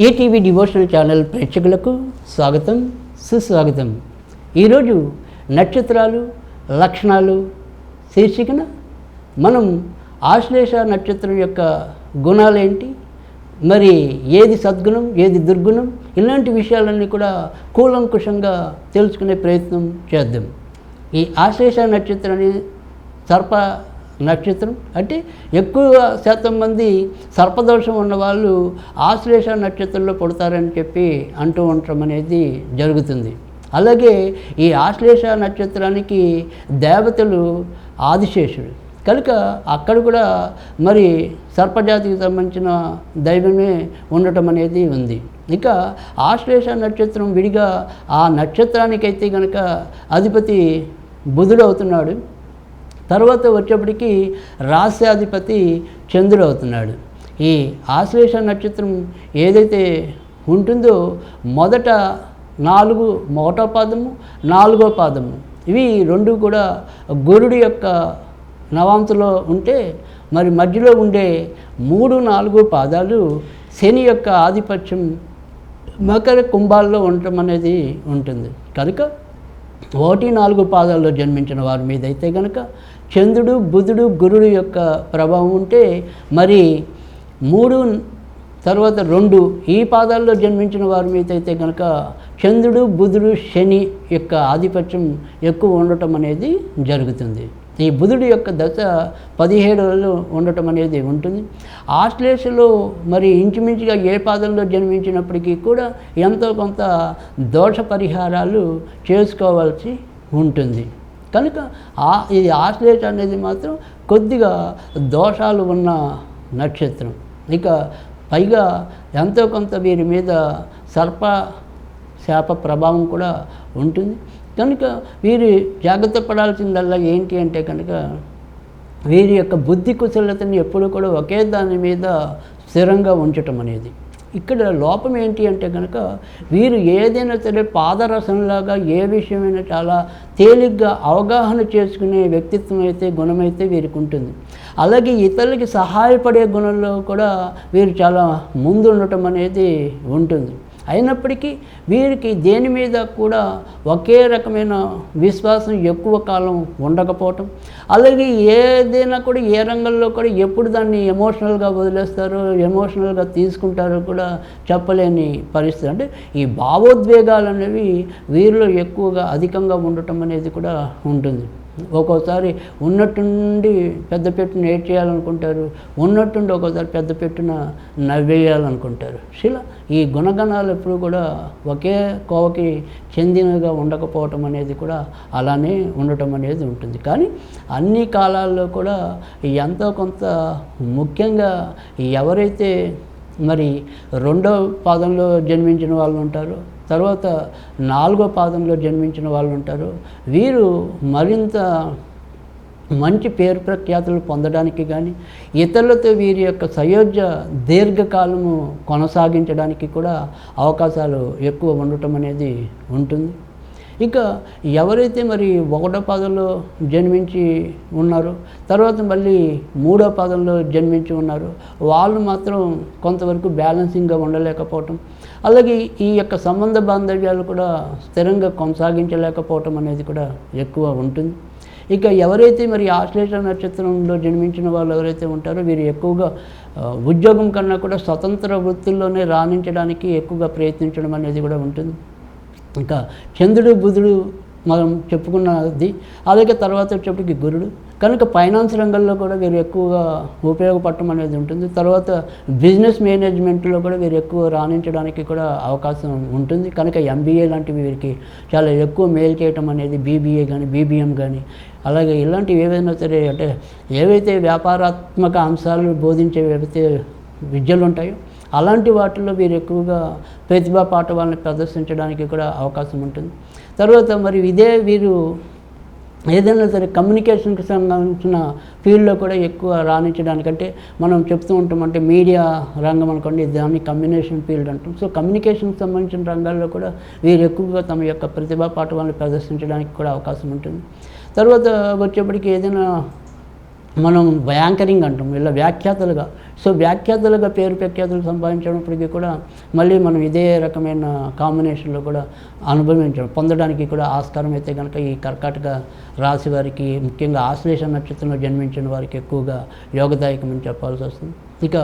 ETV devotional channel ప్రేక్షకులకు స్వాగతం సుస్వాగతం. ఈరోజు నక్షత్రాలు లక్షణాలు శీర్షికన మనం ఆశ్లేష నక్షత్రం యొక్క గుణాలేంటి, మరి ఏది సద్గుణం ఏది దుర్గుణం, ఇలాంటి విషయాలన్నీ కూడా కూలంకుషంగా తెలుసుకునే ప్రయత్నం చేద్దాం. ఈ ఆశ్లేష నక్షత్రాన్ని సర్ప నక్షత్రం అంటే ఎక్కువ శాతం మంది సర్పదోషం ఉన్నవాళ్ళు ఆశ్లేష నక్షత్రంలో పుడతారని చెప్పి అంటూ ఉండటం అనేది జరుగుతుంది. అలాగే ఈ ఆశ్లేష నక్షత్రానికి దేవతలు ఆదిశేషుడు కనుక అక్కడ కూడా మరి సర్పజాతికి సంబంధించిన దైవమే ఉండటం అనేది ఉంది. ఇక ఆశ్లేష నక్షత్రం విడిగా ఆ నక్షత్రానికైతే కనుక అధిపతి బుధుడు అవుతున్నాడు. తర్వాత వచ్చేప్పటికి రాస్యాధిపతి చంద్రుడు అవుతున్నాడు. ఈ ఆశ్లేష నక్షత్రం ఏదైతే ఉంటుందో మొదట ఒకటో పాదము 4వ పాదము ఇవి రెండు కూడా గురుడి యొక్క నవాంశలో ఉంటే, మరి మధ్యలో ఉండే 3, 4 పాదాలు శని యొక్క ఆధిపత్యం మకర కుంభాల్లో ఉండటం అనేది ఉంటుంది. కనుక 1, 4 పాదాల్లో జన్మించిన వారి మీద అయితే కనుక చంద్రుడు బుధుడు గురుడు యొక్క ప్రభావం ఉంటే, మరి 3 తర్వాత 2 ఈ పాదాల్లో జన్మించిన వారి మీద అయితే కనుక చంద్రుడు బుధుడు శని యొక్క ఆధిపత్యం ఎక్కువ ఉండటం అనేది జరుగుతుంది. ఈ బుధుడు యొక్క దశ 17 ఉండటం అనేది ఉంటుంది. ఆశ్లేషలో మరి ఇంచుమించుగా ఏ పాదంలో జన్మించినప్పటికీ కూడా ఎంతో కొంత దోష పరిహారాలు చేసుకోవాల్సి ఉంటుంది. కనుక ఈ ఆశ్లేష అనేది మాత్రం కొద్దిగా దోషాలు ఉన్న నక్షత్రం. ఇక పైగా ఎంతో కొంత వీరి మీద సర్ప శాప ప్రభావం కూడా ఉంటుంది. కనుక వీరు జాగ్రత్త పడాల్సిందల్లా ఏంటి అంటే కనుక వీరి యొక్క బుద్ధి కుశలతని ఎప్పుడు కూడా ఒకే దాని మీద స్థిరంగా ఉంచటం అనేది. ఇక్కడ లోపం ఏంటి అంటే కనుక వీరు ఏదైనా సరే పాదరసంలాగా ఏ విషయమైనా చాలా తేలిగ్గా అవగాహన చేసుకునే వ్యక్తిత్వం అయితే గుణమైతే వీరికి ఉంటుంది. అలాగే ఇతరులకి సహాయపడే గుణంలో కూడా వీరు చాలా ముందు ఉండటం అనేది ఉంటుంది. అయినప్పటికీ వీరికి దేని మీద కూడా ఒకే రకమైన విశ్వాసం ఎక్కువ కాలం ఉండకపోవటం, అలాగే ఏదైనా కూడా ఏ రంగంలో కూడా ఎప్పుడు దాన్ని ఎమోషనల్గా వదిలేస్తారో ఎమోషనల్గా తీసుకుంటారో కూడా చెప్పలేని పరిస్థితి. అంటే ఈ భావోద్వేగాలు అనేవి వీరిలో ఎక్కువగా అధికంగా ఉండటం అనేది కూడా ఉంటుంది. ఒక్కోసారి ఉన్నట్టుండి పెద్ద పెట్టున ఏడ్ చేయాలనుకుంటారు, ఉన్నట్టుండి ఒక్కోసారి పెద్ద పెట్టున నవ్వేయాలనుకుంటారు. ఇలా ఈ గుణగణాలు ఎప్పుడు కూడా ఒకే కోవకి చెందినగా ఉండకపోవటం అనేది కూడా అలానే ఉండటం అనేది ఉంటుంది. కానీ అన్ని కాలాల్లో కూడా ఎంతో కొంత ముఖ్యంగా ఎవరైతే మరి 2వ పాదంలో జన్మించిన వాళ్ళు ఉంటారో, తర్వాత 4వ పాదంలో జన్మించిన వాళ్ళు ఉంటారు, వీరు మరింత మంచి పేరు ప్రఖ్యాతులు పొందడానికి కానీ ఇతరులతో వీరి యొక్క సయోధ్య దీర్ఘకాలము కొనసాగించడానికి కూడా అవకాశాలు ఎక్కువ ఉండటం అనేది ఉంటుంది. ఇక ఎవరైతే మరి 1వ పాదంలో జన్మించి ఉన్నారో, తర్వాత మళ్ళీ 3వ పాదంలో జన్మించి ఉన్నారో వాళ్ళు మాత్రం కొంతవరకు బ్యాలెన్సింగ్గా ఉండలేకపోవటం, అలాగే ఈ యొక్క సంబంధ బాంధవ్యాలు కూడా స్థిరంగా కొనసాగించలేకపోవటం అనేది కూడా ఎక్కువ ఉంటుంది. ఇక ఎవరైతే మరి ఆశ్లేష నక్షత్రంలో జన్మించిన వాళ్ళు ఎవరైతే ఉంటారో వీరు ఎక్కువగా ఉద్యోగం కన్నా కూడా స్వతంత్ర వృత్తుల్లోనే రాణించడానికి ఎక్కువగా ప్రయత్నించడం అనేది కూడా ఉంటుంది. ఇంకా చంద్రుడు బుధుడు మనం చెప్పుకున్నది, అలాగే తర్వాత వచ్చేప్పటికి గురుడు కనుక ఫైనాన్స్ రంగంలో కూడా వీరు ఎక్కువగా ఉపయోగపడటం అనేది ఉంటుంది. తర్వాత బిజినెస్ మేనేజ్మెంట్లో కూడా వీరు ఎక్కువ రాణించడానికి కూడా అవకాశం ఉంటుంది. కనుక ఎంబీఏ లాంటివి వీరికి చాలా ఎక్కువ మేలు చేయటం అనేది, బీబీఏ కానీ బీబీఎం కానీ అలాగే ఇలాంటివి ఏవైనా సరే అంటే ఏవైతే వ్యాపారాత్మక అంశాలు బోధించే ఏవైతే విద్యలు ఉంటాయో అలాంటి వాటిల్లో వీరు ఎక్కువగా ప్రతిభా పాఠవాలను ప్రదర్శించడానికి కూడా అవకాశం ఉంటుంది. తర్వాత మరి వీరు ఏదైనా సరే కమ్యూనికేషన్కి సంబంధించిన ఫీల్డ్లో కూడా ఎక్కువ రాణించడానికంటే మనం చెప్తూ ఉంటాం, అంటే మీడియా రంగం అనుకోండి, దాన్ని కమ్యూనికేషన్ ఫీల్డ్ అంటాం. సో కమ్యూనికేషన్కి సంబంధించిన రంగాల్లో కూడా వీరు ఎక్కువగా తమ యొక్క ప్రతిభా పాఠవాలను ప్రదర్శించడానికి కూడా అవకాశం ఉంటుంది. తర్వాత వచ్చేప్పటికి ఏదైనా మనం యాంకరింగ్ అంటాం, ఇలా వ్యాఖ్యాతలుగా. సో వ్యాఖ్యాతలుగా పేరు ప్రఖ్యాతులు సంపాదించినప్పటికీ కూడా మళ్ళీ మనం ఇదే రకమైన కాంబినేషన్లో కూడా పొందడానికి కూడా ఆస్కారం అయితే కనుక ఈ కర్కాటక రాశి వారికి, ముఖ్యంగా ఆశ్లేష నక్షత్రంలో జన్మించిన వారికి ఎక్కువగా యోగదాయకమని చెప్పాల్సి వస్తుంది. ఇక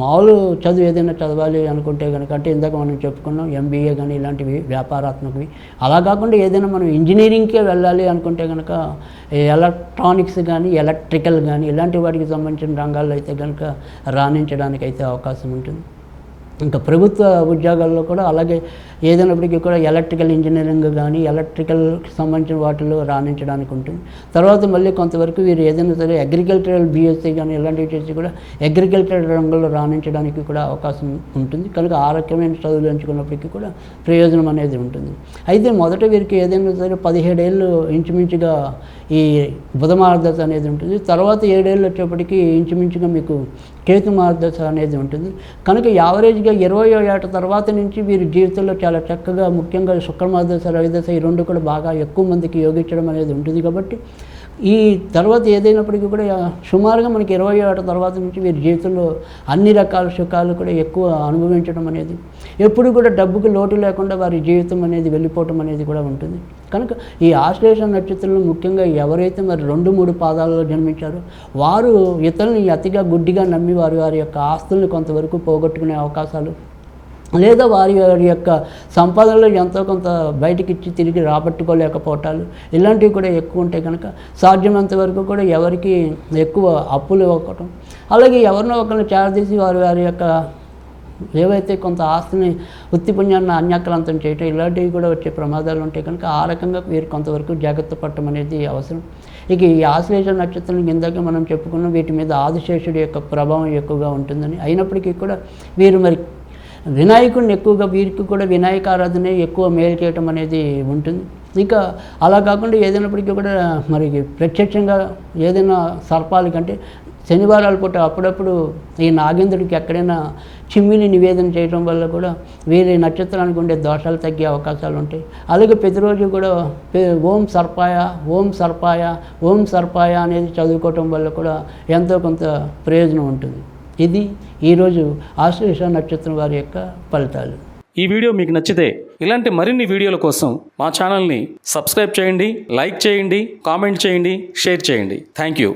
మామూలు చదువు ఏదైనా చదవాలి అనుకుంటే కనుక, అంటే ఇందాక మనం చెప్పుకున్నాం ఎంబీఏ కానీ ఇలాంటివి వ్యాపారాత్మకవి, అలా కాకుండా ఏదైనా మనం ఇంజనీరింగ్కే వెళ్ళాలి అనుకుంటే కనుక ఎలక్ట్రానిక్స్ కానీ ఎలక్ట్రికల్ కానీ ఇలాంటి వాటికి సంబంధించిన రంగాల్లో అయితే కనుక రాణించడానికి అయితే అవకాశం ఉంటుంది. ఇంకా ప్రభుత్వ ఉద్యోగాల్లో కూడా అలాగే ఏదైనప్పటికీ కూడా ఎలక్ట్రికల్ ఇంజనీరింగ్ కానీ ఎలక్ట్రికల్కి సంబంధించిన వాటిల్లో రాణించడానికి ఉంటుంది. తర్వాత మళ్ళీ కొంతవరకు వీరు ఏదైనా సరే అగ్రికల్చరల్ బీఎస్సీ కానీ ఇలాంటివి చేసి కూడా అగ్రికల్చర్ రంగంలో రాణించడానికి కూడా అవకాశం ఉంటుంది. కనుక ఆ రకమైన చదువులు ఎంచుకున్నప్పటికీ కూడా ప్రయోజనం అనేది ఉంటుంది. అయితే మొదట వీరికి ఏదైనా సరే 17 ఏళ్ళు ఇంచుమించుగా ఈ బుధ మార్గదశ అనేది ఉంటుంది. తర్వాత 7 ఏళ్ళు వచ్చేప్పటికీ ఇంచుమించుగా మీకు కేతు మార్గదశ అనేది ఉంటుంది. కనుక యావరేజ్గా 20వ ఏట తర్వాత నుంచి వీరి జీవితంలో చాలా చక్కగా, ముఖ్యంగా శుక్ర మార్గదశ, రవిదశ ఈ రెండు కూడా బాగా ఎక్కువ మందికి యోగించడం అనేది ఉంటుంది. కాబట్టి ఈ తర్వాత ఏదైనప్పటికీ కూడా సుమారుగా మనకి 20వ ఏట తర్వాత నుంచి వీరి జీవితంలో అన్ని రకాల సుఖాలు కూడా ఎక్కువ అనుభవించడం అనేది, ఎప్పుడు కూడా డబ్బుకి లోటు లేకుండా వారి జీవితం అనేది వెళ్ళిపోవటం అనేది కూడా ఉంటుంది. కనుక ఈ ఆశ్లేష నక్షత్రంలో ముఖ్యంగా ఎవరైతే మరి 2-3 పాదాలలో జన్మించారో వారు ఇతరులని అతిగా గుడ్డిగా నమ్మి వారి యొక్క ఆస్తుల్ని కొంతవరకు పోగొట్టుకునే అవకాశాలు, లేదా వారి యొక్క సంపాదనలో ఎంతో కొంత బయటికి ఇచ్చి తిరిగి రాబట్టుకోలేకపోవటాలు ఇలాంటివి కూడా ఎక్కువ ఉంటాయి. కనుక సాధ్యమైనంత వరకు కూడా ఎవరికి ఎక్కువ అప్పులు ఇవ్వటం, అలాగే ఎవరినో ఒకరిని చేరదీసి వారి యొక్క ఏవైతే కొంత ఆస్తిని వృత్తిపుణ్యాన్ని అన్యాక్రాంతం చేయటం ఇలాంటివి కూడా వచ్చే ప్రమాదాలు ఉంటాయి. కనుక ఆ రకంగా వీరు కొంతవరకు జాగ్రత్త పడటం అనేది అవసరం. ఇక ఈ ఆశ్లేష నక్షత్రం కిందకి మనం చెప్పుకున్న వీటి మీద ఆదిశేషుడి యొక్క ప్రభావం ఎక్కువగా ఉంటుందని, అయినప్పటికీ కూడా వీరు మరి వినాయకుడిని ఎక్కువగా, వీరికి కూడా వినాయక ఆరాధనే ఎక్కువ మేలు చేయటం అనేది ఉంటుంది. ఇక అలా కాకుండా ఏదైనప్పటికీ కూడా మరి ప్రత్యక్షంగా ఏదైనా సర్పాల కంటే శనివారాల పూట అప్పుడప్పుడు ఈ నాగేంద్రుడికి ఎక్కడైనా చిమ్మిని నివేదన చేయడం వల్ల కూడా వీరి నక్షత్రానికి ఉండే దోషాలు తగ్గే అవకాశాలు ఉంటాయి. అలాగే ప్రతిరోజు కూడా ఓం సర్పాయ ఓం సర్పాయ ఓం సర్పాయ అనేది చదువుకోవటం వల్ల కూడా ఎంతో కొంత ప్రయోజనం ఉంటుంది. ఇది ఈరోజు ఆశ్లేష నక్షత్రం వారి యొక్క ఫలితాలు. ఈ వీడియో మీకు నచ్చితే ఇలాంటి మరిన్ని వీడియోల కోసం మా ఛానల్ని సబ్స్క్రైబ్ చేయండి, లైక్ చేయండి, కామెంట్ చేయండి, షేర్ చేయండి. Thank you.